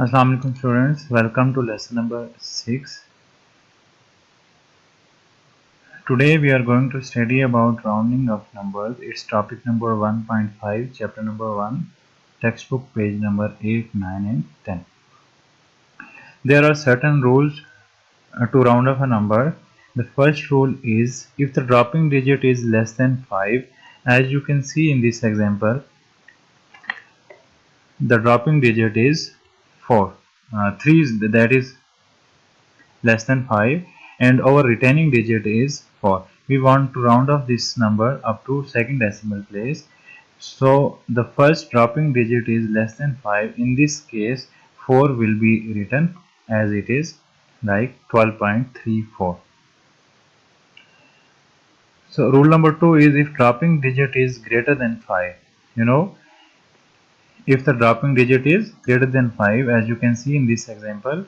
Assalamu alaikum students, welcome to lesson number 6. Today we are going to study about rounding of numbers. It's topic number 1.5, chapter number 1, textbook page number 8, 9 and 10. There are certain rules to round off a number. The first rule is if the dropping digit is less than 5, as you can see in this example, the dropping digit is 4. 3 is that is less than 5 and our retaining digit is 4. We want to round off this number up to second decimal place. So the first dropping digit is less than 5. In this case 4 will be written as it is, like 12.34. So rule number 2 is if dropping digit is greater than 5. If the dropping digit is greater than 5, as you can see in this example,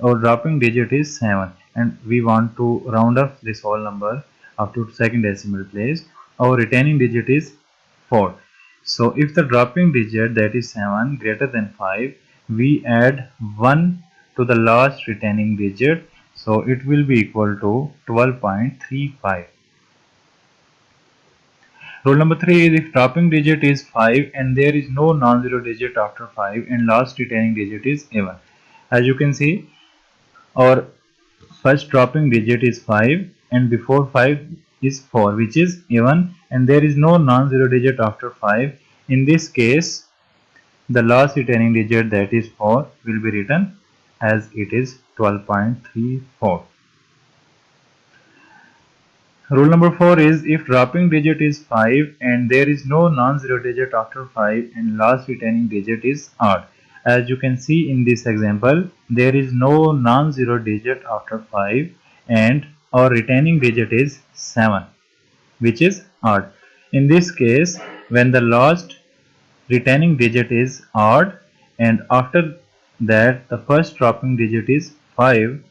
our dropping digit is 7 and we want to round up this whole number up to second decimal place. Our retaining digit is 4. So if the dropping digit, that is 7, greater than 5, we add 1 to the last retaining digit, so it will be equal to 12.35. Rule number 3 is if dropping digit is 5 and there is no non-zero digit after 5 and last retaining digit is even. As you can see, our first dropping digit is 5 and before 5 is 4, which is even, and there is no non-zero digit after 5. In this case, the last retaining digit, that is 4, will be written as it is 12.34. Rule number 4 is if dropping digit is 5 and there is no non-zero digit after 5 and last retaining digit is odd. As you can see in this example, there is no non-zero digit after 5 and our retaining digit is 7, which is odd. In this case, when the last retaining digit is odd and after that the first dropping digit is 5,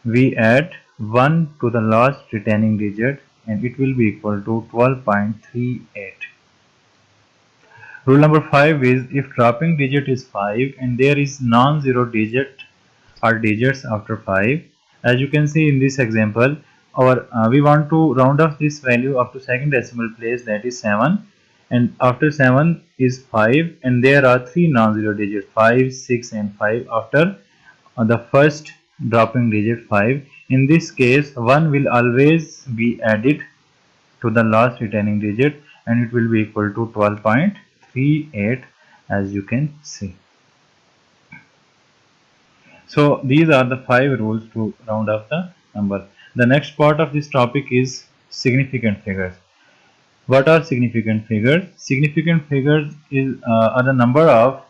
we add 1 to the last retaining digit and it will be equal to 12.38. Rule number 5 is if dropping digit is 5 and there is non-zero digit or digits after 5. As you can see in this example, we want to round off this value up to second decimal place, that is 7, and after 7 is 5 and there are 3 non-zero digits 5, 6 and 5 after the first dropping digit 5. In this case 1 will always be added to the last retaining digit and it will be equal to 12.38, as you can see. So these are the 5 rules to round up the number. The next part of this topic is significant figures. What are significant figures? Significant figures are the number of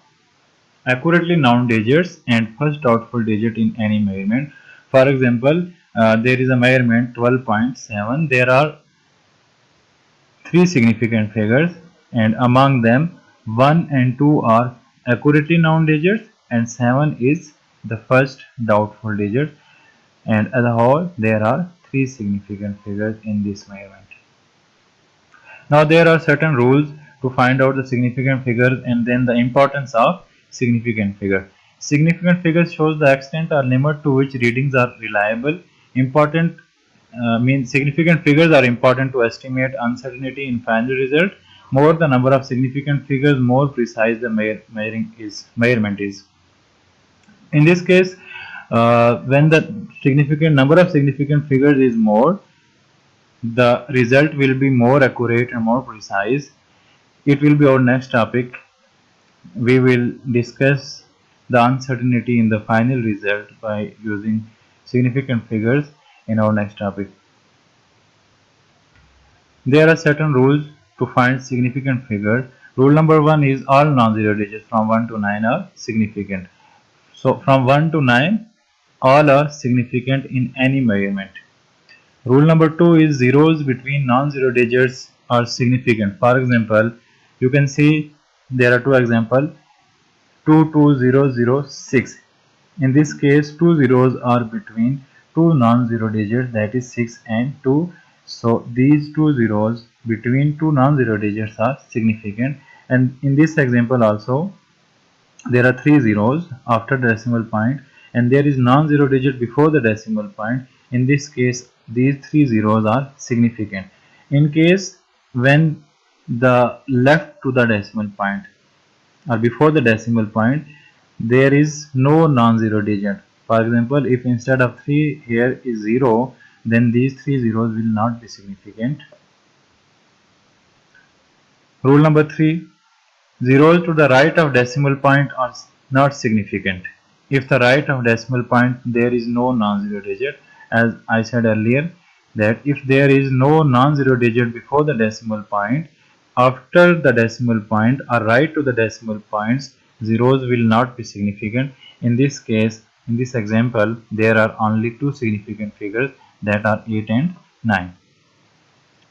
accurately known digits and first doubtful digit in any measurement. For example, there is a measurement 12.7. There are 3 significant figures and among them 1 and 2 are accurately known digits and 7 is the first doubtful digit, and as a whole there are 3 significant figures in this measurement. Now there are certain rules to find out the significant figures and then the importance of significant figure. Significant figures shows the extent or limit to which readings are reliable. Important means significant figures are important to estimate uncertainty in final result. More the number of significant figures, more precise the measurement is. In this case, when the significant number of significant figures is more, the result will be more accurate and more precise. It will be our next topic. We will discuss the uncertainty in the final result by using significant figures in our next topic. There are certain rules to find significant figures. Rule number 1 is all non-zero digits from 1 to 9 are significant. So from 1 to 9 all are significant in any measurement. Rule number 2 is zeros between non-zero digits are significant. For example, you can see there are 2 examples, 22006. In this case, 2 zeros are between 2 non-zero digits, that is 6 and 2. So these 2 zeros between 2 non-zero digits are significant. And in this example also, there are 3 zeros after the decimal point and there is non-zero digit before the decimal point. In this case, these 3 zeros are significant. In case when the left to the decimal point or before the decimal point there is no non-zero digit. For example, if instead of 3 here is 0, then these 3 zeros will not be significant. Rule number 3. Zeros to the right of decimal point are not significant. If the right of decimal point there is no non-zero digit, as I said earlier, that if there is no non-zero digit before the decimal point, after the decimal point or right to the decimal points, zeros will not be significant. In this case, in this example, there are only two significant figures, that are 8 and 9.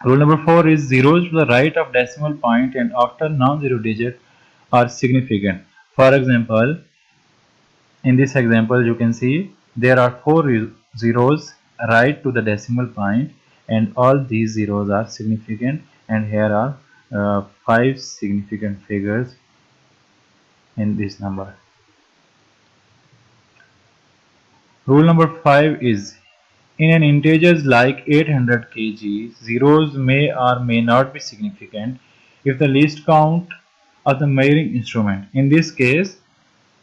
Rule number 4 is zeros to the right of decimal point and after non-zero digit are significant. For example, in this example you can see there are 4 zeros right to the decimal point and all these zeros are significant, and here are 5 significant figures in this number. Rule number 5 is in an integers like 800 kg, zeros may or may not be significant if the least count of the measuring instrument. In this case,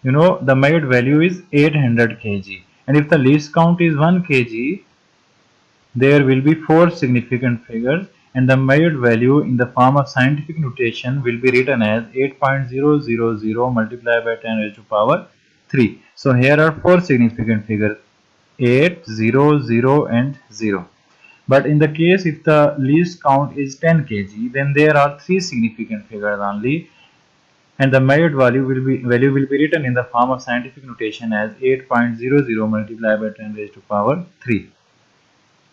the measured value is 800 kg, and if the least count is 1 kg, there will be 4 significant figures, and the measured value in the form of scientific notation will be written as 8.000 multiplied by 10 raised to power 3. So here are 4 significant figures, 8, 0, 0 and 0. But in the case if the least count is 10 kg, then there are 3 significant figures only, and the measured value will be written in the form of scientific notation as 8.00 multiplied by 10 raised to power 3.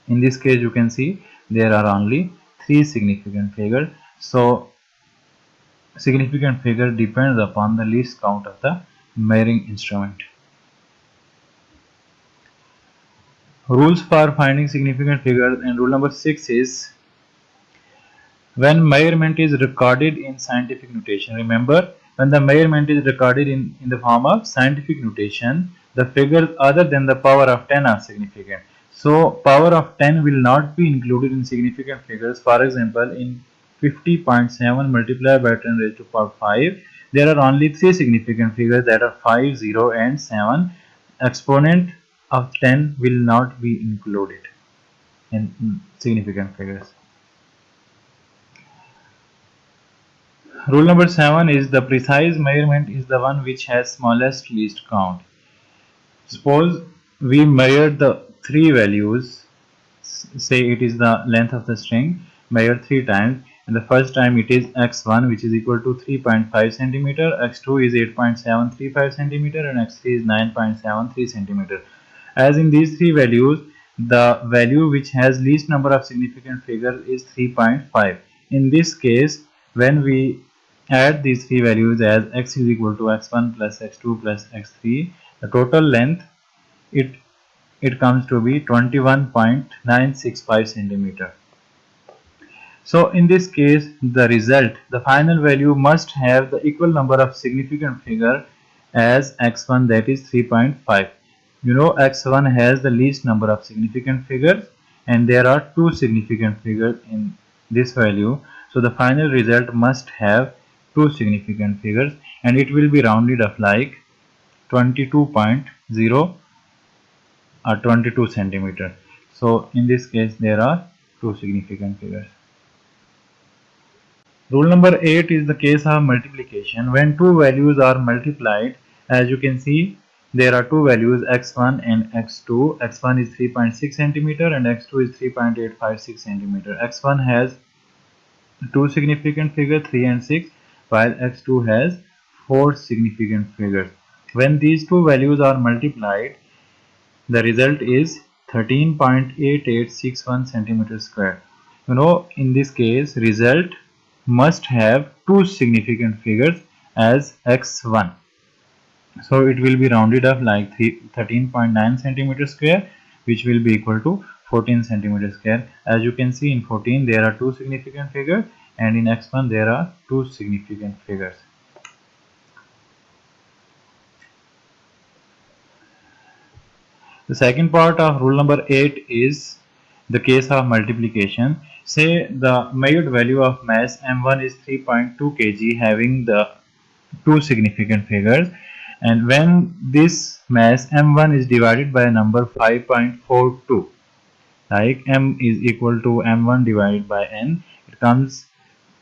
In this case you can see there are only 3 significant figures. So significant figure depends upon the least count of the measuring instrument. Rules for finding significant figures, and rule number 6 is when measurement is recorded in scientific notation. Remember, when the measurement is recorded in the form of scientific notation, the figures other than the power of 10 are significant. So power of 10 will not be included in significant figures. For example, in 50.7 multiplied by 10 raised to power 5, there are only 3 significant figures, that are 5, 0 and 7. Exponent of 10 will not be included in significant figures. Rule number 7 is the precise measurement is the one which has smallest least count. Suppose we measured the 3 values, say it is the length of the string, measured 3 times, and the first time it is x1 which is equal to 3.5 centimeter, x2 is 8.735 centimeter, and x3 is 9.73 centimeter. As in these 3 values, the value which has least number of significant figures is 3.5. In this case, when we add these 3 values as x is equal to x1 plus x2 plus x3, the total length it comes to be 21.965 centimeter. So in this case, the final value must have the equal number of significant figure as x1, that is 3.5. x1 has the least number of significant figures and there are 2 significant figures in this value. So the final result must have 2 significant figures and it will be rounded up like 22.0 or 22 centimeter. So in this case there are 2 significant figures. Rule number 8 is the case of multiplication. When two values are multiplied, as you can see, there are two values x1 and x2. x1 is 3.6 centimeter and x2 is 3.856 centimeter. x1 has two significant figures 3 and 6, while x2 has 4 significant figures. When these two values are multiplied, the result is 13.8861 centimeter square. In this case, result must have two significant figures as x1. So it will be rounded up like 13.9 centimeter square, which will be equal to 14 centimeter square. As you can see, in 14 there are two significant figures and in x1 there are two significant figures. The second part of rule number 8 is the case of multiplication. Say the measured value of mass m1 is 3.2 kg having the two significant figures, and when this mass m1 is divided by a number 5.42, like m is equal to m1 divided by n, it comes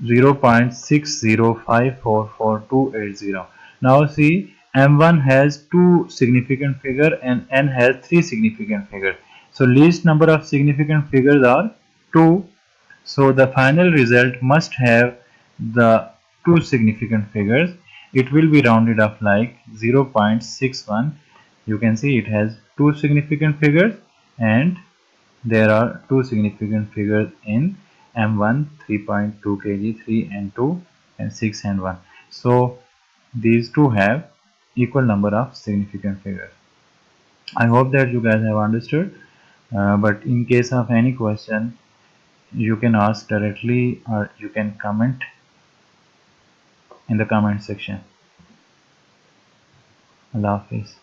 0.60544280. Now see, m1 has two significant figure and n has three significant figures. So least number of significant figures are 2. So the final result must have the two significant figures. It will be rounded up like 0.61. You can see it has two significant figures, and there are two significant figures in M1, 3.2 kg, 3 and 2, and 6 and 1. So these two have equal number of significant figures. I hope that you guys have understood. But in case of any question, you can ask directly or you can comment in the comment section. Allah Hafiz.